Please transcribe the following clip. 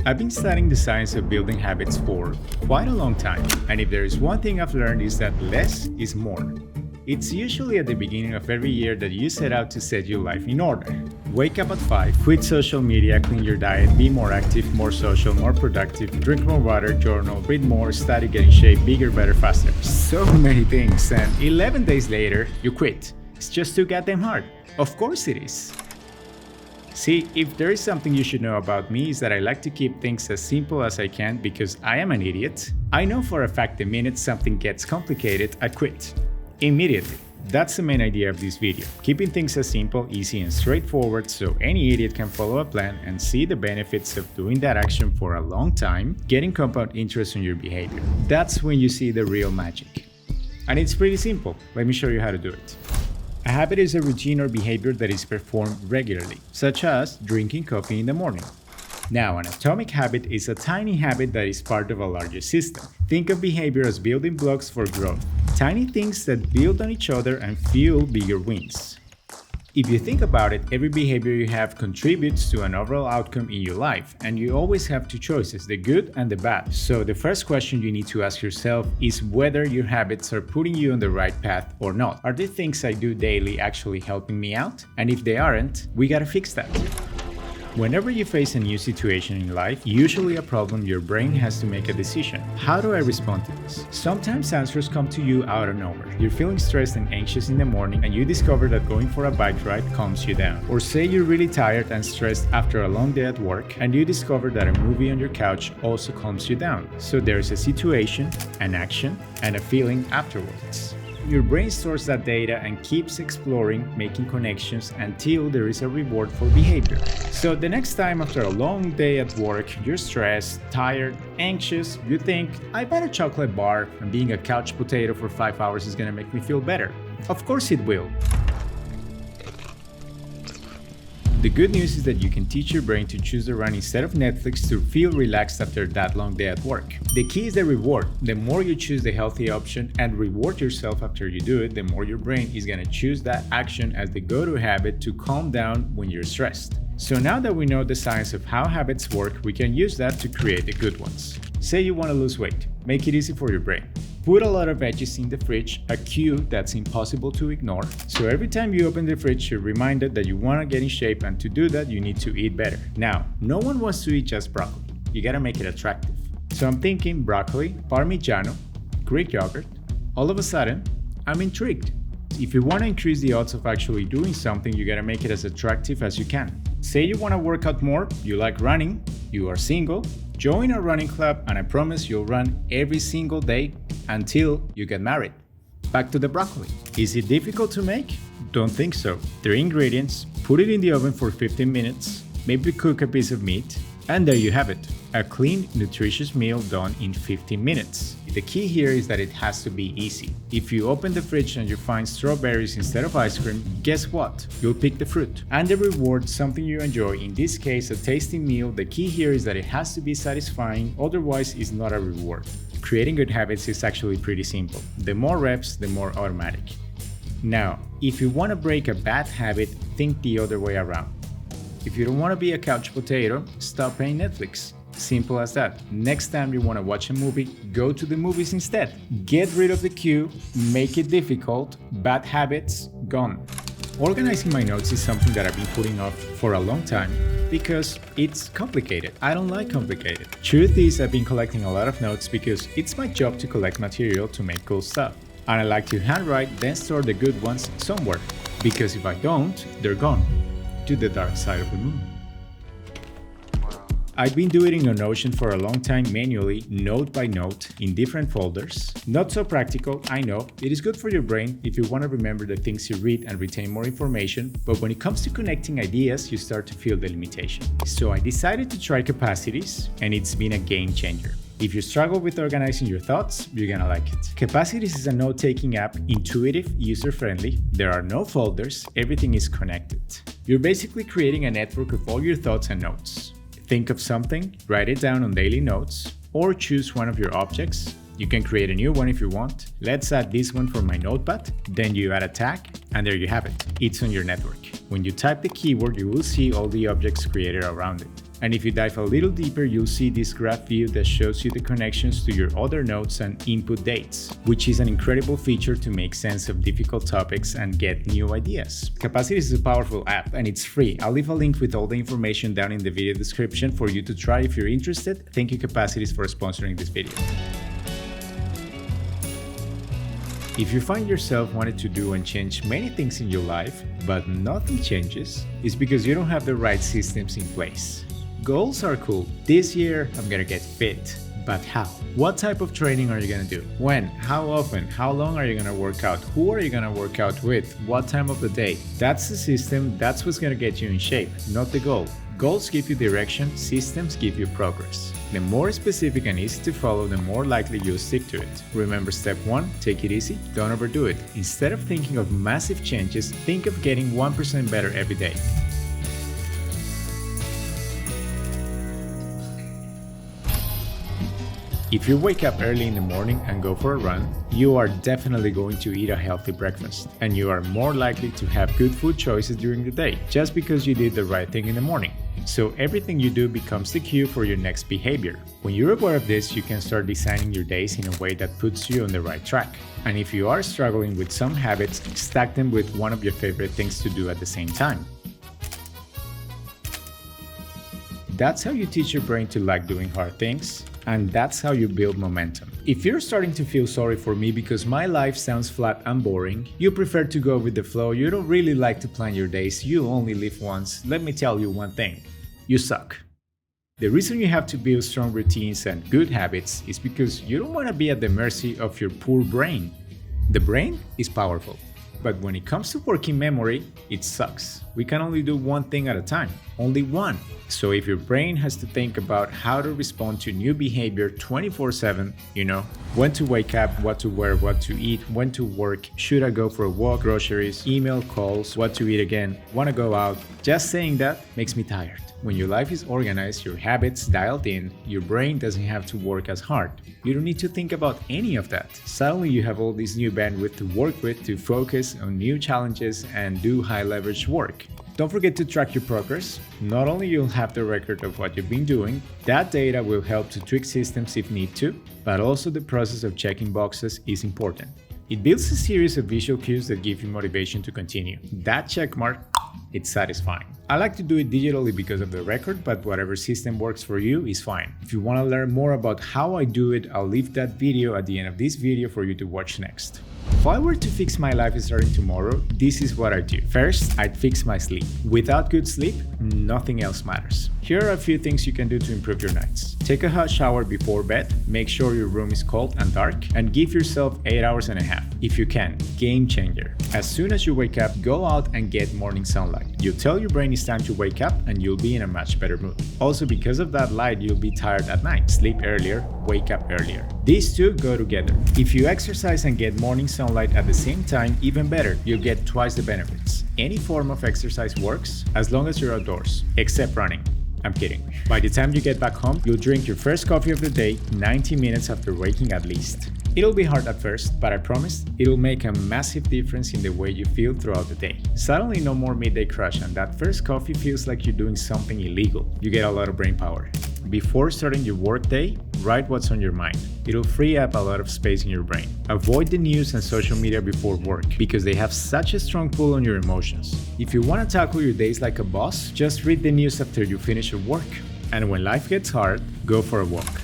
I've been studying the science of building habits for quite a long time, and if there is one thing I've learned is that less is more. It's usually at the beginning of every year that you set out to set your life in order. Wake up at 5, quit social media, clean your diet, be more active, more social, more productive, drink more water, journal, read more, study, get in shape, bigger, better, faster. So many things, and 11 days later, you quit. It's just too goddamn hard. Of course it is. See, if there is something you should know about me is that I like to keep things as simple as I can because I am an idiot. I know for a fact the minute something gets complicated, I quit. Immediately. That's the main idea of this video. Keeping things as simple, easy, and straightforward so any idiot can follow a plan and see the benefits of doing that action for a long time, getting compound interest on your behavior. That's when you see the real magic. And it's pretty simple. Let me show you how to do it. A habit is a routine or behavior that is performed regularly, such as drinking coffee in the morning. Now, an atomic habit is a tiny habit that is part of a larger system. Think of behavior as building blocks for growth, tiny things that build on each other and fuel bigger wins. If you think about it, every behavior you have contributes to an overall outcome in your life, and you always have two choices, the good and the bad. So the first question you need to ask yourself is whether your habits are putting you on the right path or not. Are the things I do daily actually helping me out? And if they aren't, we gotta fix that. Whenever you face a new situation in life, usually a problem, your brain has to make a decision. How do I respond to this? Sometimes answers come to you out of nowhere. You're feeling stressed and anxious in the morning and you discover that going for a bike ride calms you down. Or say you're really tired and stressed after a long day at work and you discover that a movie on your couch also calms you down. So there's a situation, an action, and a feeling afterwards. Your brain stores that data and keeps exploring, making connections until there is a reward for behavior. So the next time after a long day at work, you're stressed, tired, anxious, you think, I bet a chocolate bar and being a couch potato for 5 hours is gonna make me feel better. Of course it will. The good news is that you can teach your brain to choose the run instead of Netflix to feel relaxed after that long day at work. The key is the reward. The more you choose the healthy option and reward yourself after you do it, the more your brain is going to choose that action as the go-to habit to calm down when you're stressed. So now that we know the science of how habits work, we can use that to create the good ones. Say you want to lose weight. Make it easy for your brain. Put a lot of veggies in the fridge, a cue that's impossible to ignore. So every time you open the fridge, you're reminded that you want to get in shape, and to do that, you need to eat better. Now, no one wants to eat just broccoli. You gotta make it attractive. So I'm thinking broccoli, Parmigiano, Greek yogurt. All of a sudden, I'm intrigued. If you want to increase the odds of actually doing something, you gotta make it as attractive as you can. Say you want to work out more, you like running, you are single, join a running club and I promise you'll run every single day until you get married. Back to the broccoli. Is it difficult to make? Don't think so. 3 ingredients, put it in the oven for 15 minutes, maybe cook a piece of meat, and there you have it. A clean, nutritious meal done in 15 minutes. The key here is that it has to be easy. If you open the fridge and you find strawberries instead of ice cream, guess what? You'll pick the fruit. And the reward, something you enjoy, in this case a tasty meal, the key here is that it has to be satisfying, otherwise it's not a reward. Creating good habits is actually pretty simple. The more reps, the more automatic. Now, if you want to break a bad habit, think the other way around. If you don't want to be a couch potato, stop paying Netflix. Simple as that. Next time you want to watch a movie, go to the movies instead. Get rid of the queue, make it difficult, bad habits, gone. Organizing my notes is something that I've been putting off for a long time because it's complicated. I don't like complicated. Truth is, I've been collecting a lot of notes because it's my job to collect material to make cool stuff. And I like to handwrite, then store the good ones somewhere. Because if I don't, they're gone. To the dark side of the moon. I've been doing it on Notion for a long time manually, note by note, in different folders. Not so practical, I know. It is good for your brain if you want to remember the things you read and retain more information, but when it comes to connecting ideas, you start to feel the limitation. So I decided to try Capacities, and it's been a game changer. If you struggle with organizing your thoughts, you're gonna like it. Capacities is a note-taking app, intuitive, user-friendly. There are no folders, everything is connected. You're basically creating a network of all your thoughts and notes. Think of something, write it down on daily notes, or choose one of your objects. You can create a new one if you want. Let's add this one for my notepad. Then you add a tag, and there you have it. It's on your network. When you type the keyword, you will see all the objects created around it. And if you dive a little deeper, you'll see this graph view that shows you the connections to your other notes and input dates, which is an incredible feature to make sense of difficult topics and get new ideas. Capacities is a powerful app and it's free. I'll leave a link with all the information down in the video description for you to try if you're interested. Thank you Capacities for sponsoring this video. If you find yourself wanting to do and change many things in your life, but nothing changes, it's because you don't have the right systems in place. Goals are cool. This year, I'm gonna get fit. But how? What type of training are you gonna do? When? How often? How long are you gonna work out? Who are you gonna work out with? What time of the day? That's the system, that's what's gonna get you in shape, not the goal. Goals give you direction, systems give you progress. The more specific and easy to follow, the more likely you'll stick to it. Remember step 1, take it easy, don't overdo it. Instead of thinking of massive changes, think of getting 1% better every day. If you wake up early in the morning and go for a run, you are definitely going to eat a healthy breakfast, and you are more likely to have good food choices during the day, just because you did the right thing in the morning. So everything you do becomes the cue for your next behavior. When you're aware of this, you can start designing your days in a way that puts you on the right track. And if you are struggling with some habits, stack them with one of your favorite things to do at the same time. That's how you teach your brain to like doing hard things, and that's how you build momentum. If you're starting to feel sorry for me because my life sounds flat and boring, you prefer to go with the flow, you don't really like to plan your days, you only live once, let me tell you one thing: you suck. The reason you have to build strong routines and good habits is because you don't want to be at the mercy of your poor brain. The brain is powerful, but when it comes to working memory, it sucks. We can only do one thing at a time, only one. So if your brain has to think about how to respond to new behavior 24/7, when to wake up, what to wear, what to eat, when to work, should I go for a walk, groceries, email calls, what to eat again, want to go out, just saying that makes me tired. When your life is organized, your habits dialed in, your brain doesn't have to work as hard. You don't need to think about any of that. Suddenly you have all this new bandwidth to work with to focus on new challenges and do high leverage work. Don't forget to track your progress. Not only you'll have the record of what you've been doing, that data will help to tweak systems if need to, but also the process of checking boxes is important. It builds a series of visual cues that give you motivation to continue. That check mark, it's satisfying. I like to do it digitally because of the record, but whatever system works for you is fine. If you want to learn more about how I do it, I'll leave that video at the end of this video for you to watch next. If I were to fix my life starting tomorrow, this is what I'd do. First, I'd fix my sleep. Without good sleep, nothing else matters. Here are a few things you can do to improve your nights. Take a hot shower before bed, make sure your room is cold and dark, and give yourself 8 hours and a half. If you can, game changer. As soon as you wake up, go out and get morning sunlight. You'll tell your brain it's time to wake up and you'll be in a much better mood. Also, because of that light, you'll be tired at night. Sleep earlier, wake up earlier. These two go together. If you exercise and get morning sunlight at the same time, even better, you'll get twice the benefits. Any form of exercise works as long as you're outdoors, except running. I'm kidding. By the time you get back home, you'll drink your first coffee of the day 90 minutes after waking at least. It'll be hard at first, but I promise it'll make a massive difference in the way you feel throughout the day. Suddenly no more midday crush, and that first coffee feels like you're doing something illegal. You get a lot of brain power. Before starting your workday, write what's on your mind. It'll free up a lot of space in your brain. Avoid the news and social media before work because they have such a strong pull on your emotions. If you want to tackle your days like a boss, just read the news after you finish your work. And when life gets hard, go for a walk.